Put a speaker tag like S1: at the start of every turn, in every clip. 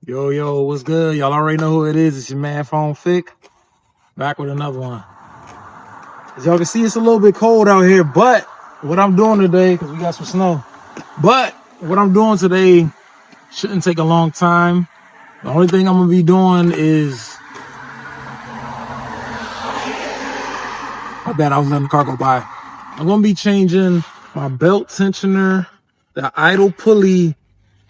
S1: Yo, what's good? Y'all already know who it is. It's your man, Crown Vic, back with another one. As y'all can see, it's a little bit cold out here, but what I'm doing today, because we got some snow, but what I'm doing today shouldn't take a long time. The only thing I'm going to be doing is, I bet I was letting the car go by. I'm going to be changing my belt tensioner, the idle pulley,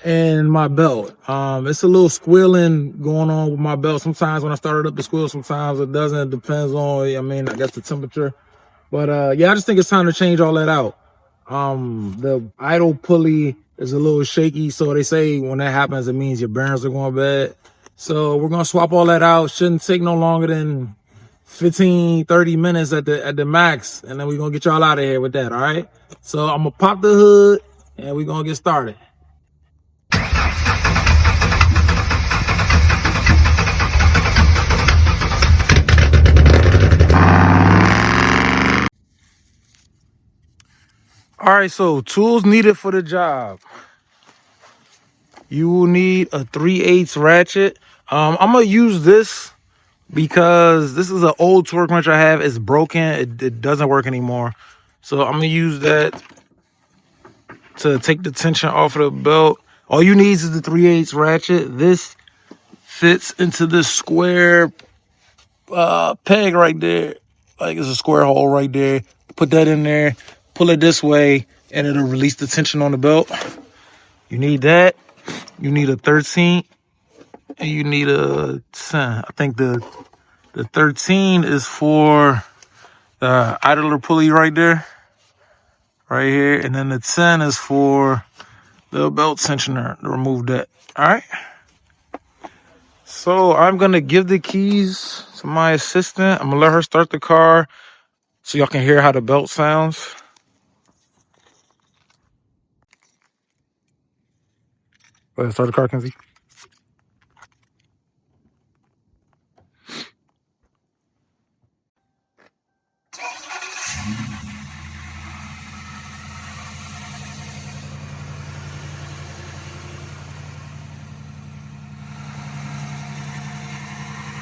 S1: and my belt. It's a little squealing going on with my belt. Sometimes when I start it up, the squeal, sometimes it doesn't. It depends on, I guess the temperature. But yeah, I just think it's time to change all that out. The idle pulley is a little shaky, so they say when that happens, it means your bearings are going bad. So we're gonna swap all that out. Shouldn't take no longer than 15-30 minutes at the max, and then we're gonna get y'all out of here with that. All right, so I'm gonna pop the hood and we're gonna get started. All right, so tools needed for the job. You will need a 3/8 ratchet. I'm gonna use this because this is an old torque wrench I have. It's broken. It doesn't work anymore. So I'm gonna use that to take the tension off of the belt. All you need is the 3/8 ratchet. This fits into this square peg right there. Like it's a square hole right there. Put that in there, pull it this way, and it'll release the tension on the belt. You need that. You need a 13, and you need a 10. I think the 13 is for the idler pulley right there, right here, and then the 10 is for the belt tensioner to remove that. All right. So I'm gonna give the keys to my assistant. I'm gonna let her start the car so y'all can hear how the belt sounds. Go ahead, start the car, Kenzie.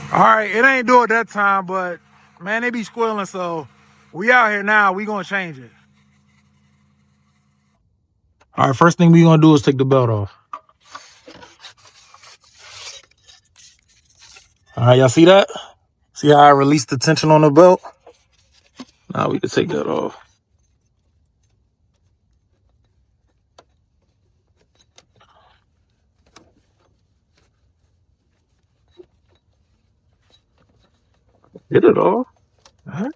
S1: All right, it ain't do it that time, but man, they be squealing, so we out here now. We gonna change it. All right, first thing we gonna do is take the belt off. All right, y'all see that? See how I released the tension on the belt? Now we can take that off. Get it off. All right.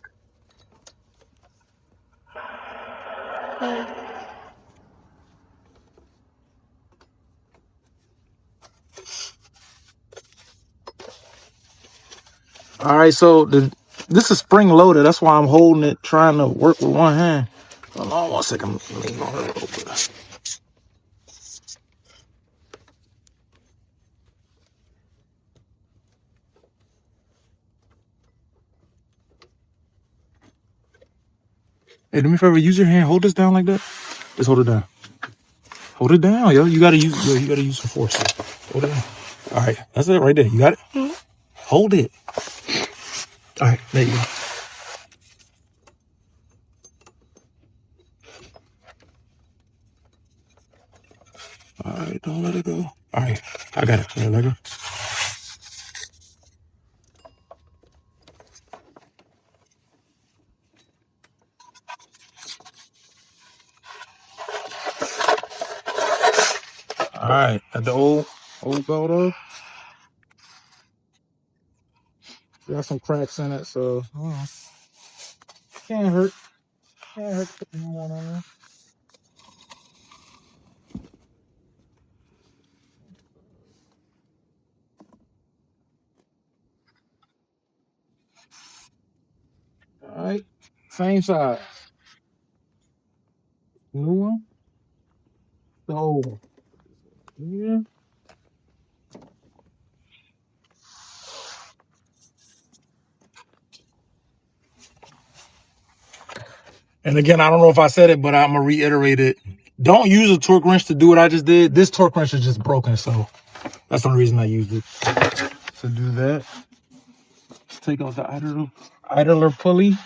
S1: All right, so this is spring loaded. That's why I'm holding it, trying to work with one hand. Hold on 1 second. Lean on it a little bit. Hey, do me a favor. Use your hand. Hold this down like that. Just hold it down. Hold it down, yo. You gotta use some force. Hold it down. All right, that's it right there. You got it. Hold it. All right, there you go. All right, don't let it go. All right, I got it. Let it go. All right, at the old belt off. Got some cracks in it, so can't hurt. Can't hurt to put the new one on there. All right, same size. New one. The old one. Yeah. And again, I don't know if I said it, but I'm gonna reiterate it. Don't use a torque wrench to do what I just did. This torque wrench is just broken, so That's the only reason I used it to do that. Let's take out the idler pulley.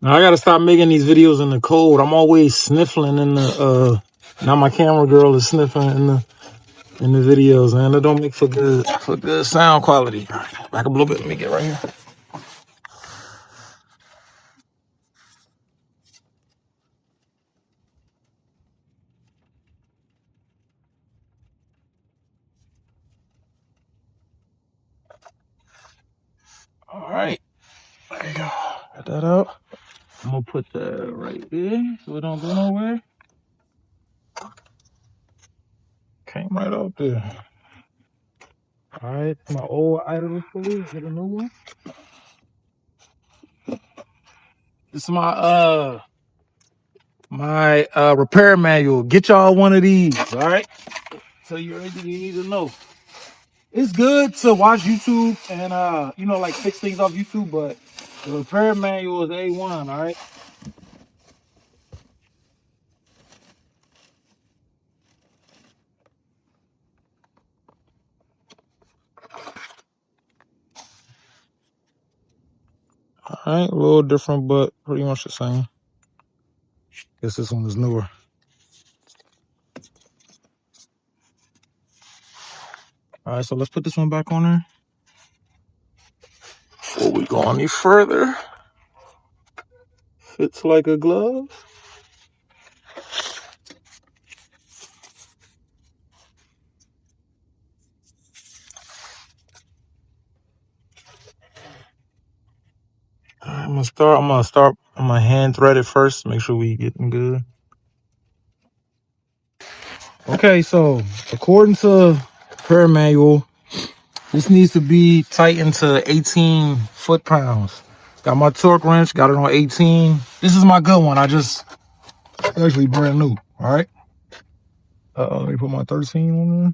S1: Now I gotta stop making these videos in the cold. I'm always sniffling in the now my camera girl is sniffing in the videos, man. That don't make for good sound quality. All right, back up a little bit. Let me get right here. All right, there you go. Got that out. I'm gonna put that right there so it don't go nowhere. Came right out there. All right, my old idler pulley. Get a new one. This is my repair manual. Get y'all one of these. All right. Tell you everything you need to know. It's good to watch YouTube and you know, like fix things off YouTube, but the repair manual is A1, all right? All right, a little different, but pretty much the same. Guess this one is newer. All right, so let's put this one back on there. Before we go any further, fits like a glove. All right, I'm gonna hand thread it first, make sure we getting good. Okay, so according to repair manual, this needs to be tightened to 18 foot-pounds. Got my torque wrench, got it on 18. This is my good one. Actually brand new, all right? Let me put my 13 on there.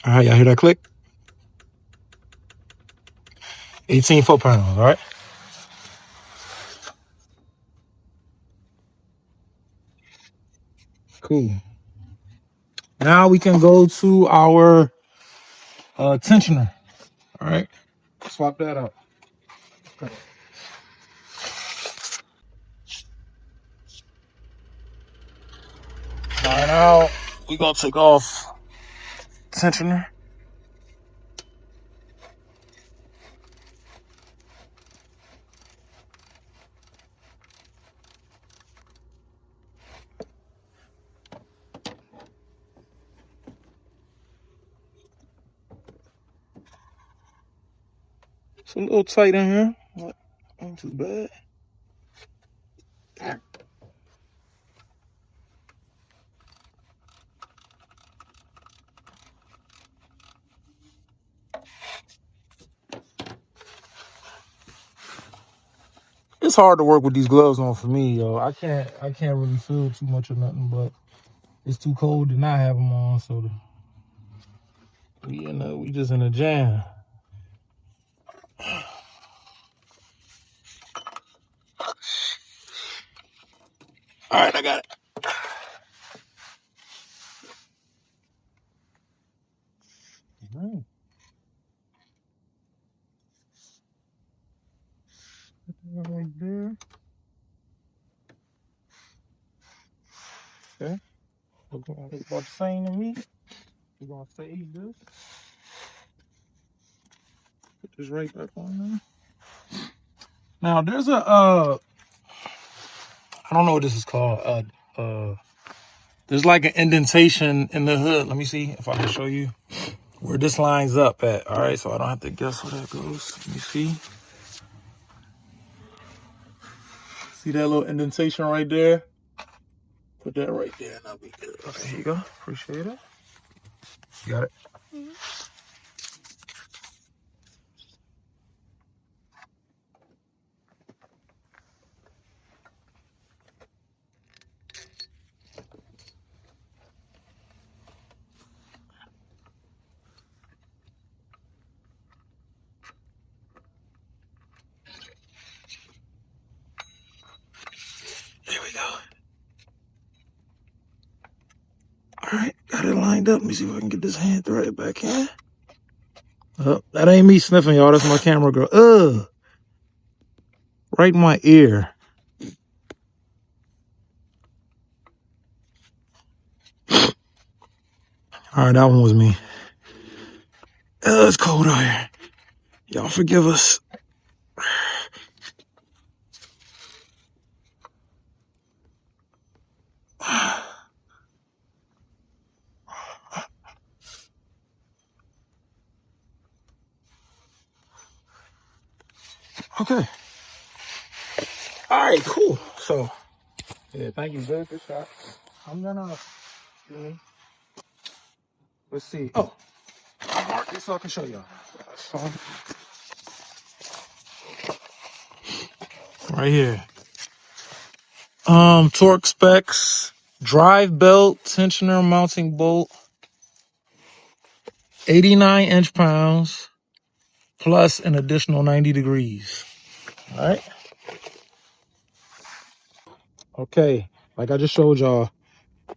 S1: All right, y'all hear that click? 18 foot-pounds, all right? Cool. Now we can go to our tensioner, all right? Swap that out. Okay. All right, now we're gonna take off tensioner. It's a little tight in here, but not too bad. It's hard to work with these gloves on for me, yo. I can't really feel too much or nothing, but it's too cold to not have them on, so we just in a jam. All right, I got it. All right. Put that right there. Okay. Looks about the same to me. We're gonna save this. Put this right back on there. Now there's a I don't know what this is called. There's like an indentation in the hood. Let me see if I can show you where this lines up at. All right, so I don't have to guess where that goes. Let me see. See that little indentation right there? Put that right there and I'll be good. Okay, here you go. Appreciate it. You got it? There we go. All right, got it lined up. Let me see if I can get this hand threaded back in. Oh, that ain't me sniffing, y'all. That's my camera girl. Ugh. Right in my ear. All right, that one was me. It's cold out here. Y'all forgive us. Okay. All right, cool. So, yeah, thank you, Vic. Good shot. I'm gonna, let's see. Oh, I marked this so I can show y'all. So, right here. Torque specs, drive belt, tensioner mounting bolt, 89 inch-pounds, plus an additional 90 degrees. All right. Okay, like I just showed y'all,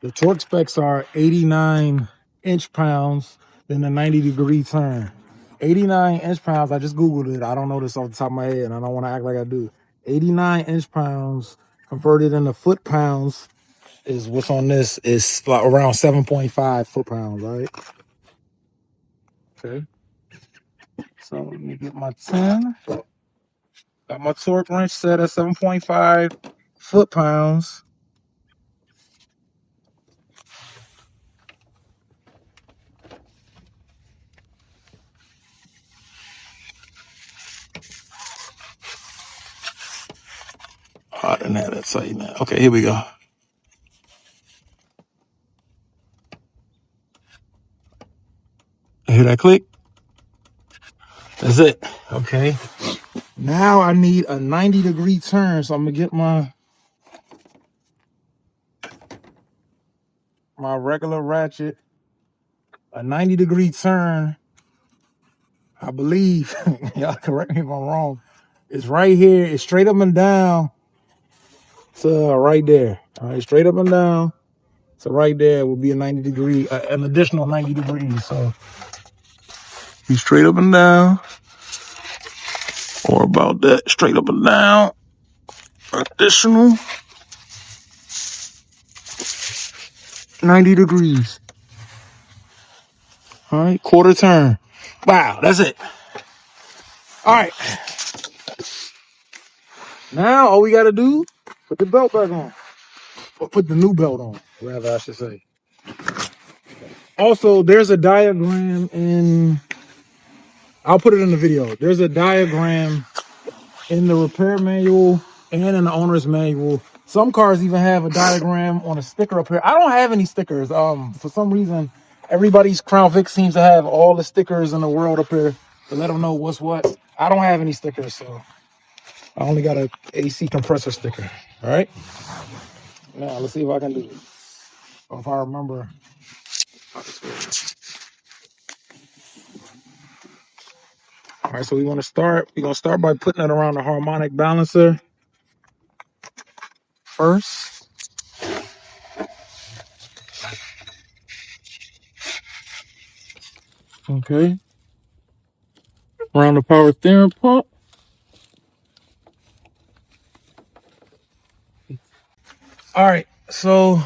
S1: the torque specs are 89 inch-pounds, then the 90-degree turn. 89 inch-pounds, I just Googled it. I don't know this off the top of my head, and I don't want to act like I do. 89 inch-pounds converted into foot-pounds is what's on this. Is like around 7.5 foot-pounds, right? Okay. So let me get my 10. Got my torque wrench set at 7.5 foot-pounds. Hot than that, that's tight now. Okay, here we go. Hear that click? That's it. Okay. Now I need a 90-degree turn, so I'm gonna get my regular ratchet. A 90-degree turn, I believe. Y'all correct me if I'm wrong. It's right here. It's straight up and down to right there. All right, straight up and down. So right there will be a 90-degree, an additional 90 degrees. So be straight up and down, or about that, straight up and down. Additional 90 degrees. All right, quarter turn. Wow, that's it. All right. Now all we gotta do, put the belt back on. Or put the new belt on, rather I should say. Also, there's a diagram in, I'll put it in the video. There's a diagram in the repair manual and in the owner's manual. Some cars even have a diagram on a sticker up here. I don't have any stickers. For some reason, everybody's Crown Vic seems to have all the stickers in the world up here to let them know what's what. I don't have any stickers, so I only got a AC compressor sticker. All right. Now let's see if I can do it. Or if I remember. All right, so we're gonna start by putting it around the harmonic balancer first. Okay. Around the power steering pump. All right, so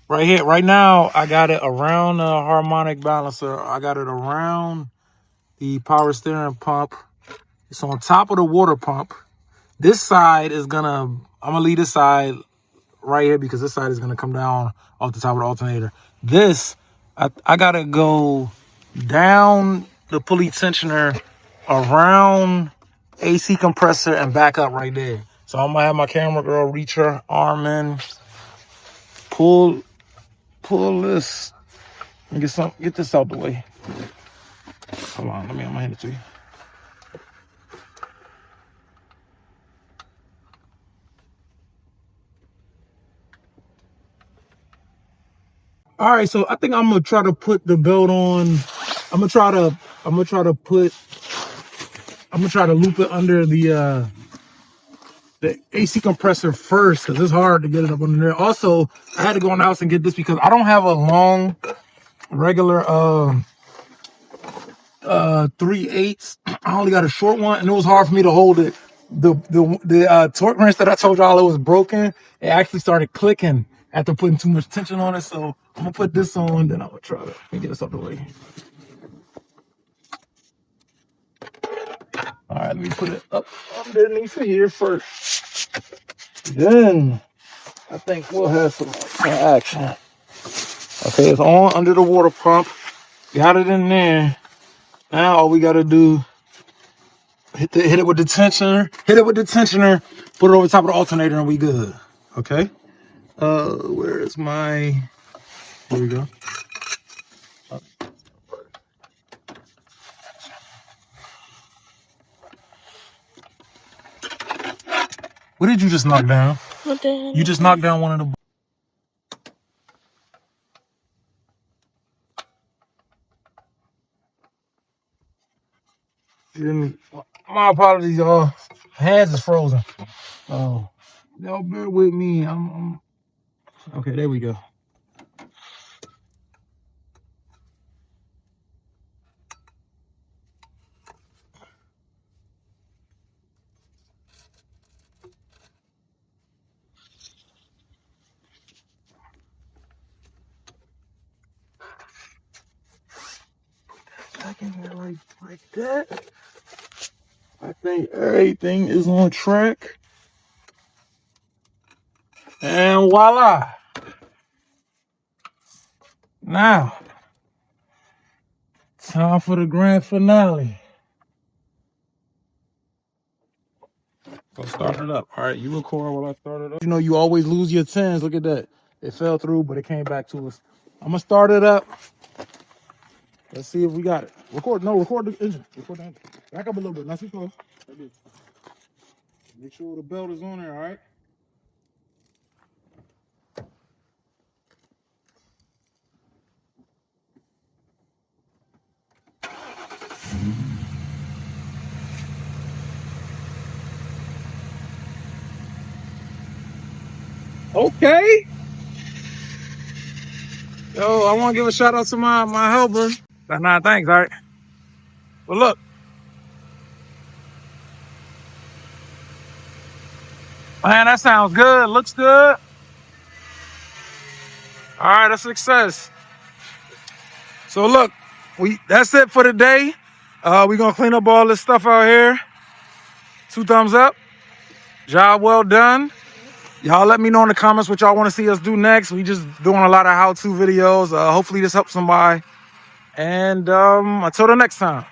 S1: right here, right now, I got it around the harmonic balancer. I got it around the power steering pump. It's on top of the water pump. This side is I'm gonna leave this side right here because this side is gonna come down off the top of the alternator. This, I gotta go down the pulley tensioner around AC compressor and back up right there. So I'm gonna have my camera girl reach her arm in pull this and get this out the way. Hold on, I'm gonna hand it to you. All right, so I think I'm gonna try to put the belt on. I'm gonna try to loop it under the AC compressor first, because it's hard to get it up under there. Also, I had to go in the house and get this because I don't have a long regular 3/8. I only got a short one, and it was hard for me to hold it. The torque wrench that I told y'all it was broken, it actually started clicking after putting too much tension on it. So I'm gonna put this on, then I'm gonna try to get this out the way. All right, let me put it up underneath here first. Then I think we'll have some action. Okay, it's on under the water pump. Got it in there. Now all we gotta do, hit it with the tensioner, put it over top of the alternator, and we good. Okay. Where is my? Here we go. What did you just knock down?
S2: What the hell?
S1: You just knocked down one of the. My apologies, y'all. Hands is frozen. Oh, y'all bear with me. I'm okay. There we go. Back in there like that. I think everything is on track. And voila. Now, time for the grand finale. Go start it up. All right, you record while I start it up. You know, you always lose your tens. Look at that. It fell through, but it came back to us. I'm going to start it up. Let's see if we got it. Record the engine. Record the engine. Back up a little bit. Not too close. Make sure the belt is on there, all right? Okay. Yo, I want to give a shout out to my helper. Nah, thanks, all right? Well, look. Man, that sounds good. Looks good. All right, a success. So look, that's it for today. We're going to clean up all this stuff out here. 2 thumbs up. Job well done. Y'all let me know in the comments what y'all want to see us do next. We just doing a lot of how-to videos. Hopefully this helps somebody. And until the next time.